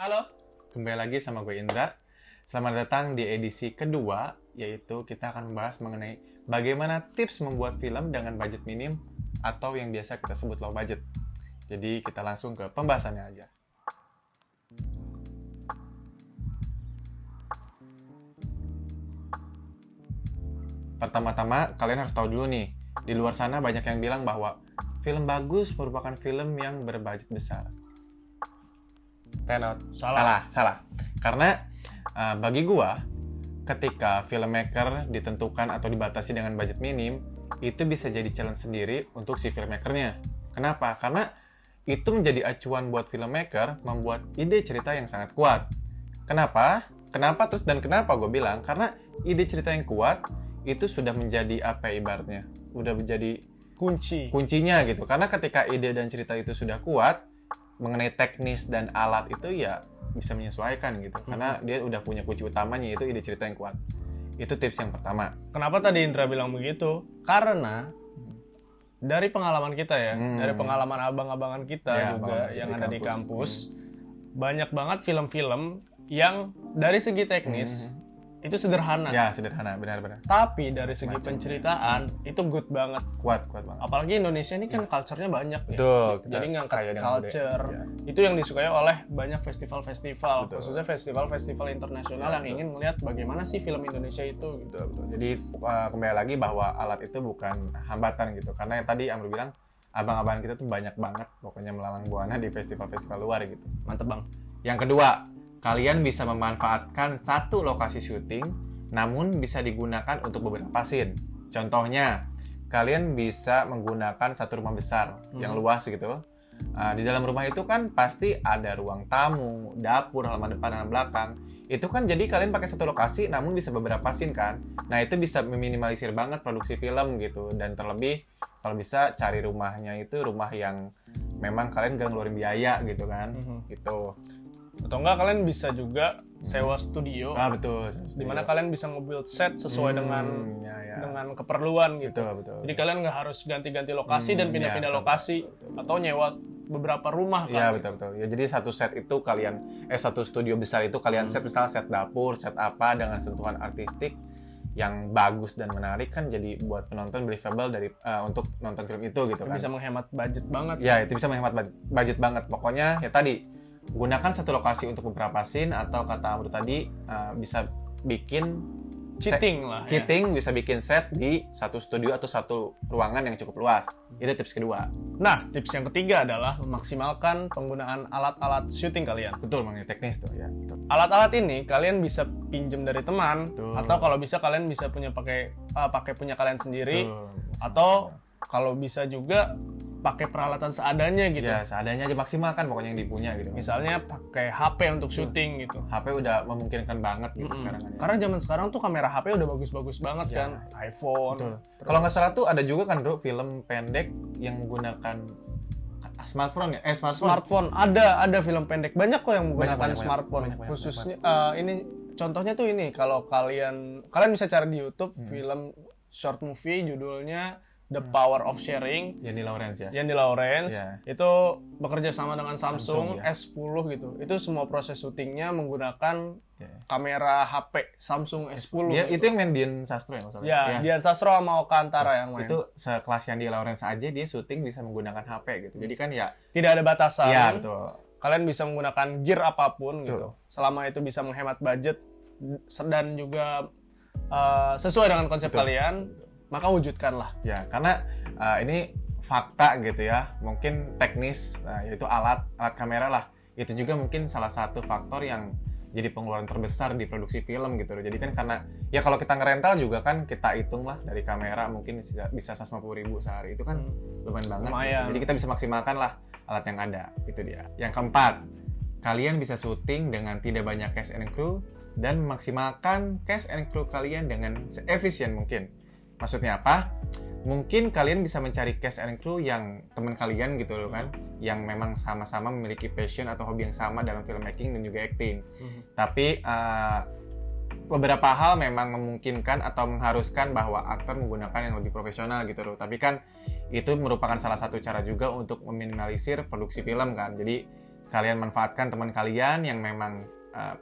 Halo, kembali lagi sama gue Indra. Selamat datang di edisi kedua, yaitu kita akan membahas mengenai bagaimana tips membuat film dengan budget minim atau yang biasa kita sebut low budget. Jadi kita langsung ke pembahasannya aja. Pertama-tama, kalian harus tahu dulu nih, di luar sana banyak yang bilang bahwa film bagus merupakan film yang berbudget besar. Tenot. Salah. Karena bagi gua, ketika filmmaker ditentukan atau dibatasi dengan budget minim, itu bisa jadi challenge sendiri untuk si filmmakernya. Kenapa? Karena itu menjadi acuan buat filmmaker membuat ide cerita yang sangat kuat. Kenapa? Kenapa gue bilang? Karena ide cerita yang kuat itu sudah menjadi apa ibaratnya? Udah menjadi kuncinya gitu. Karena ketika ide dan cerita itu sudah kuat, mengenai teknis dan alat itu ya bisa menyesuaikan gitu. Karena dia udah punya kunci utamanya, yaitu ide cerita yang kuat. Itu tips yang pertama. Kenapa tadi Indra bilang begitu? Karena dari pengalaman kita ya, dari pengalaman abang-abangan kita Ya, juga abang yang di ada di kampus. kampus, banyak banget film-film yang dari segi teknis itu sederhana. Ya, sederhana, benar-benar. Tapi dari segi penceritaan itu good banget. Kuat banget. Apalagi Indonesia ini kan culture-nya banyak ya. Betul. Jadi ngangkat kaya dengan culture. budaya. Itu yang disukai oleh banyak festival-festival, Betul. khususnya festival-festival internasional Ya, yang betul. ingin melihat bagaimana sih film Indonesia itu gitu. Betul. Jadi kembali lagi bahwa alat itu bukan hambatan gitu. Karena yang tadi Amru bilang, abang-abang kita tuh banyak banget pokoknya melalang buana di festival-festival luar gitu. Mantep Bang. Yang kedua, kalian bisa memanfaatkan satu lokasi syuting, namun bisa digunakan untuk beberapa scene. Contohnya, kalian bisa menggunakan satu rumah besar yang luas gitu. Di dalam rumah itu kan pasti ada ruang tamu, dapur, halaman depan, halaman belakang. Itu kan jadi kalian pakai satu lokasi, namun bisa beberapa scene kan. Nah itu bisa meminimalisir banget produksi film gitu. Dan terlebih, kalau bisa cari rumahnya itu rumah yang memang kalian gak ngeluarin biaya gitu kan. Gitu. Atau enggak kalian bisa juga sewa studio, Betul. dimana kalian bisa nge-build set sesuai dengan keperluan gitu. Betul. Jadi kalian nggak harus ganti-ganti lokasi dan pindah-pindah betul, lokasi atau nyewa beberapa rumah kan. Iya betul. Ya jadi satu set itu satu studio besar itu kalian set misalnya set dapur, set apa dengan sentuhan artistik yang bagus dan menarik kan jadi buat penonton believable untuk nonton film itu gitu kan. Bisa menghemat budget banget. Ya itu bisa menghemat budget banget. Pokoknya ya tadi gunakan satu lokasi untuk beberapa scene atau kata Amru tadi bisa bikin cheating, bisa bikin set di satu studio atau satu ruangan yang cukup luas. Itu tips kedua. Nah, tips yang ketiga adalah memaksimalkan penggunaan alat-alat syuting kalian. Betul, mengenai teknis tuh ya. Betul. Alat-alat ini kalian bisa pinjem dari teman, Betul. atau kalau bisa kalian bisa pakai punya kalian sendiri, Betul. atau kalau bisa juga pakai peralatan seadanya gitu. Ya, seadanya aja maksimalkan pokoknya yang dipunya gitu. Misalnya pakai HP untuk syuting gitu. HP udah memungkinkan banget gitu sekarang kan ya. Karena zaman sekarang tuh kamera HP udah bagus-bagus banget Ya. kan, iPhone. Betul. Kalau nggak salah tuh ada juga kan bro film pendek yang menggunakan smartphone ya? Smartphone ada film pendek banyak kok yang menggunakan Banyak. smartphone. Banyak. Khususnya ini contohnya tuh ini kalau kalian bisa cari di YouTube film short movie judulnya The Power of Sharing. Yanni Lawrence ya. Yanni Lawrence Ya. itu bekerja sama dengan Samsung ya. S10 gitu. Itu semua proses syutingnya menggunakan Ya. kamera HP Samsung S10. Dia gitu. itu yang main Dian Sastro ya maksudnya. Ya, Dian Sastro sama Oka Antara yang main. Itu sekelas Yanni Lawrence aja dia syuting bisa menggunakan HP gitu. Jadi kan ya. Tidak ada batasan. Iya betul. Kalian bisa menggunakan gear apapun gitu. Betul. Selama itu bisa menghemat budget dan juga sesuai dengan konsep kalian, maka wujudkanlah. Ya karena ini fakta gitu ya. Mungkin teknis yaitu alat kamera lah. Itu juga mungkin salah satu faktor yang jadi pengeluaran terbesar di produksi film gitu. Jadi kan karena ya kalau kita ngerental juga kan kita hitung lah dari kamera mungkin bisa 150.000 sehari. Itu kan lumayan banget. Lumayan. Jadi kita bisa maksimalkan lah alat yang ada. Itu dia. Yang keempat, kalian bisa syuting dengan tidak banyak cast and crew dan memaksimalkan cast and crew kalian dengan seefisien mungkin. Maksudnya apa? Mungkin kalian bisa mencari cast and crew yang teman kalian gitu loh kan, yang memang sama-sama memiliki passion atau hobi yang sama dalam filmmaking dan juga acting. Tapi beberapa hal memang memungkinkan atau mengharuskan bahwa aktor menggunakan yang lebih profesional gitu loh. Tapi kan itu merupakan salah satu cara juga untuk meminimalisir produksi film kan. Jadi kalian manfaatkan teman kalian yang memang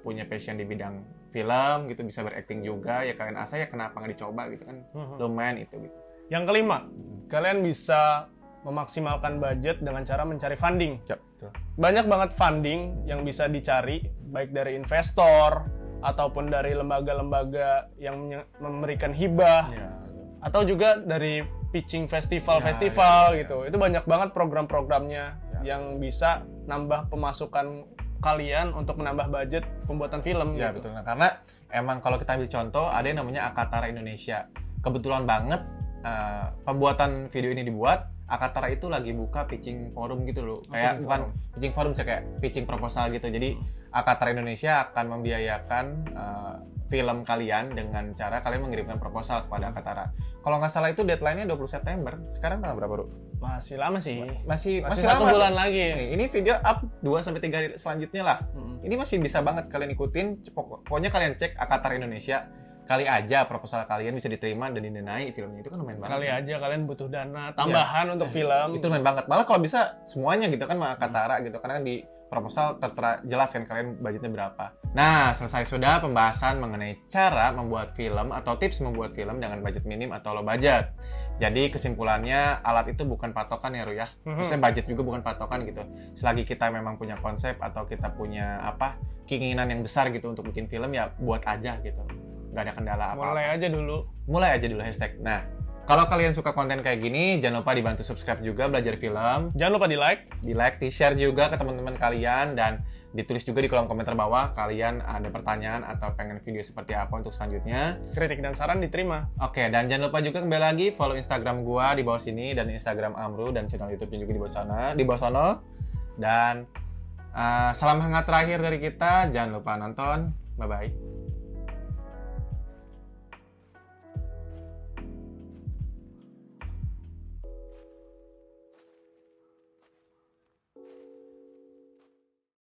punya passion di bidang film gitu, bisa berakting juga, ya kalian asal ya kenapa nggak dicoba gitu kan, lumayan itu gitu. Yang kelima, kalian bisa memaksimalkan budget dengan cara mencari funding. Ya, betul. Banyak banget funding yang bisa dicari, baik dari investor, ataupun dari lembaga-lembaga yang memberikan hibah, Ya. atau juga dari pitching festival-festival Ya. gitu. Itu banyak banget program-programnya yang bisa nambah pemasukan kalian untuk menambah budget pembuatan film. Ya gitu. betul. Nah, karena emang kalau kita ambil contoh, ada yang namanya Akatara Indonesia. Kebetulan banget pembuatan video ini dibuat, Akatara itu lagi buka pitching forum gitu loh. Kayak bukan pitching forum sih, kayak pitching proposal gitu. Jadi Akatara Indonesia akan membiayakan film kalian dengan cara kalian mengirimkan proposal kepada Akatara. Kalau nggak salah itu deadline-nya 20 September. Sekarang tanggal berapa, Bro? Masih lama sih. Masih 1 lama. bulan lagi. Nih, ini video up 2-3 hari selanjutnya lah. Mm-mm. Ini masih bisa banget kalian ikutin. Pokoknya kalian cek Akatara Indonesia. Kali aja proposal kalian bisa diterima dan didanai filmnya. Itu kan lumayan banget. Kali aja kalian butuh dana tambahan untuk film. Itu lumayan banget. Malah kalau bisa semuanya gitu kan sama Akatara gitu. Karena kan di proposal tertera jelas kan kalian budgetnya berapa. Nah, selesai sudah pembahasan mengenai cara membuat film atau tips membuat film dengan budget minim atau low budget. Jadi kesimpulannya, alat itu bukan patokan ya, Ru ya. Maksudnya budget juga bukan patokan gitu. Selagi kita memang punya konsep atau kita punya keinginan yang besar gitu untuk bikin film, ya buat aja gitu. Nggak ada kendala apa-apa. Mulai aja dulu hashtag. Nah, kalau kalian suka konten kayak gini, jangan lupa dibantu subscribe juga Belajar Film. Jangan lupa Di-like, di-share juga ke teman-teman kalian, dan ditulis juga di kolom komentar bawah kalian ada pertanyaan atau pengen video seperti apa untuk selanjutnya. kritik dan saran diterima. Oke, dan jangan lupa juga kembali lagi follow Instagram gua di bawah sini dan Instagram Amru dan channel YouTube-nya juga di bawah sana. Dan salam hangat terakhir dari kita, jangan lupa nonton. Bye bye.